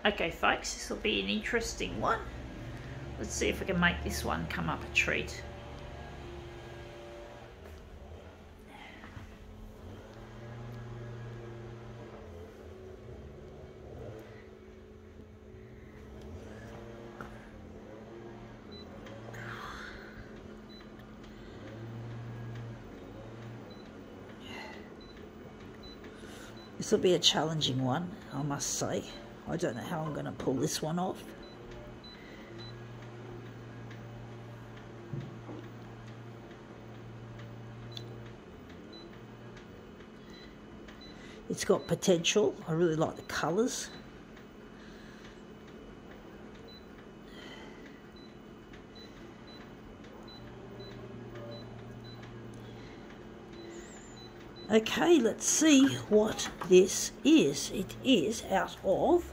Okay folks, this will be an interesting one. Let's see if we can make this one come up a treat. This will be a challenging one, I must say. I don't know how I'm going to pull this one off. It's got potential. I really like the colours. Okay, let's see what this is. It is out of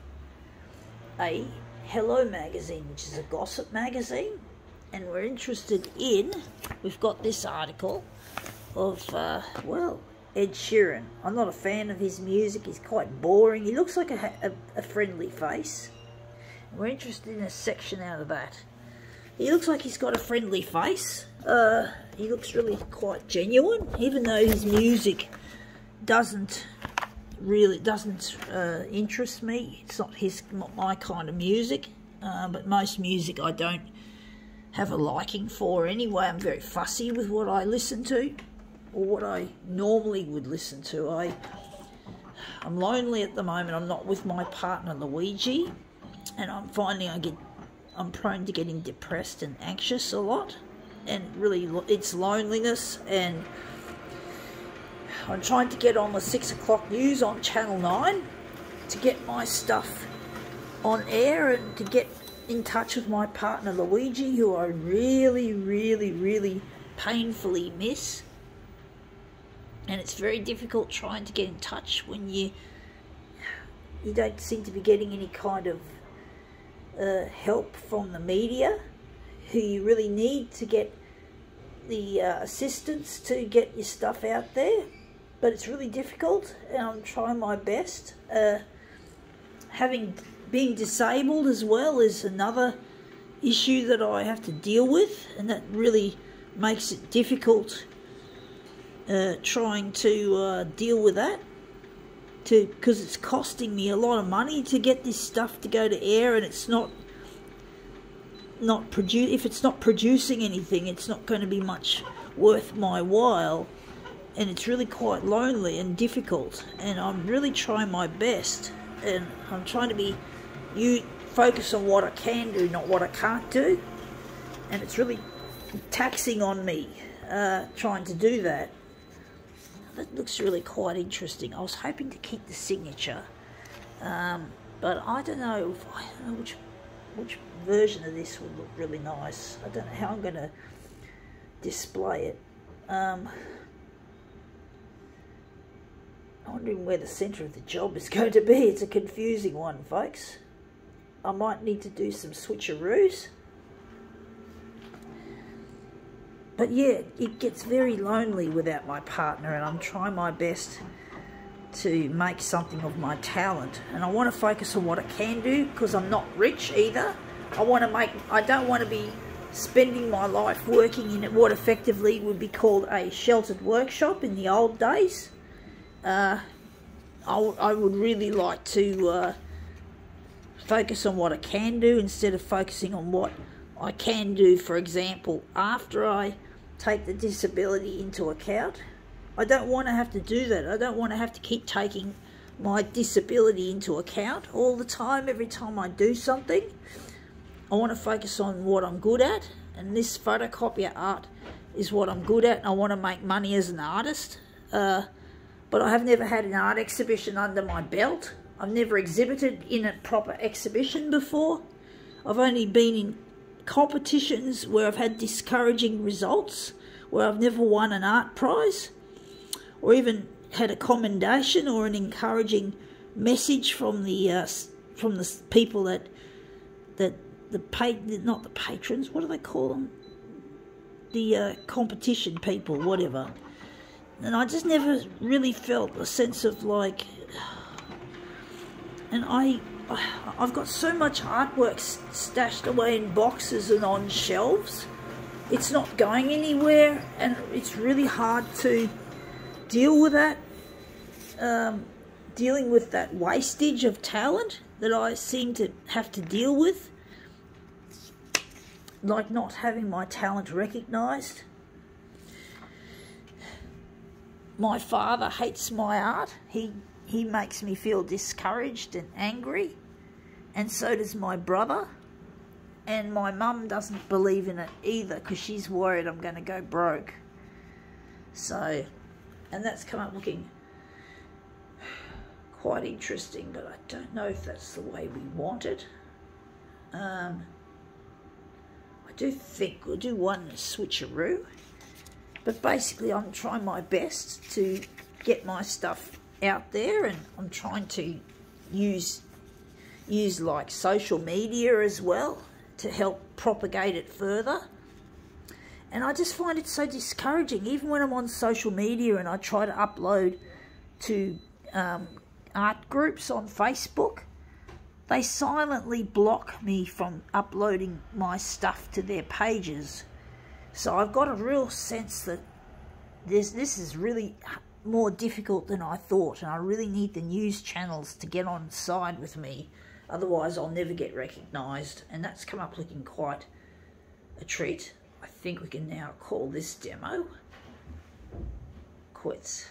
a Hello magazine, which is a gossip magazine, and we're interested in, we've got this article of, well, Ed Sheeran. I'm not a fan of his music. He's quite boring. He looks like a friendly face. We're interested in a section out of that. He looks like he's got a friendly face. He looks really quite genuine, even though his music doesn't interest me. It's not my kind of music, but most music I don't have a liking for anyway. I'm very fussy with what I listen to, or what I normally would listen to. I'm lonely at the moment. I'm not with my partner Luigi, and I'm finding I'm prone to getting depressed and anxious a lot, and really it's loneliness. And I'm trying to get on the 6 o'clock news on Channel 9 to get my stuff on air and to get in touch with my partner Luigi, who I really, really, really painfully miss. And it's very difficult trying to get in touch when you don't seem to be getting any kind of help from the media, who you really need to get the assistance to get your stuff out there. But it's really difficult, and I'm trying my best. Being disabled as well is another issue that I have to deal with, and that really makes it difficult trying to deal with that, because it's costing me a lot of money to get this stuff to go to air, and it's if it's not producing anything, it's not going to be much worth my while, and it's really quite lonely and difficult. And I'm really trying my best, and I'm trying to focus on what I can do, not what I can't do, and it's really taxing on me trying to do that. That looks really quite interesting. I was hoping to keep the signature, but I don't know which version of this would look really nice. I don't know how I'm going to display it. I'm wondering where the centre of the job is going to be. It's a confusing one, folks. I might need to do some switcheroos. But yeah, it gets very lonely without my partner, and I'm trying my best to make something of my talent. And I want to focus on what I can do, because I'm not rich either. I don't want to be spending my life working in what effectively would be called a sheltered workshop in the old days. I would really like to focus on what I can do instead of focusing on what I can do, for example, after I take the disability into account. I don't want to have to do that. I don't want to have to keep taking my disability into account all the time, every time I do something. I want to focus on what I'm good at, and this photocopier art is what I'm good at, and I want to make money as an artist. But I have never had an art exhibition under my belt. I've never exhibited in a proper exhibition before. I've only been in competitions where I've had discouraging results, where I've never won an art prize, or even had a commendation or an encouraging message from the people not the patrons, what do they call them? The competition people, whatever. And I just never really felt a sense of like, and I I've got so much artwork stashed away in boxes and on shelves. It's not going anywhere, and it's really hard to deal with that. Dealing with that wastage of talent that I seem to have to deal with. Like not having my talent recognised. My father hates my art. He makes me feel discouraged and angry. And so does my brother. And my mum doesn't believe in it either because she's worried I'm going to go broke. So, and that's come up looking quite interesting, but I don't know if that's the way we want it. I do think we'll do one switcheroo, but basically I'm trying my best to get my stuff out there, and I'm trying to use like social media as well to help propagate it further. And I just find it so discouraging, even when I'm on social media and I try to upload to art groups on Facebook, they silently block me from uploading my stuff to their pages. So I've got a real sense that this is really more difficult than I thought, and I really need the news channels to get on side with me. Otherwise, I'll never get recognised, and that's come up looking quite a treat. I think we can now call this demo quits.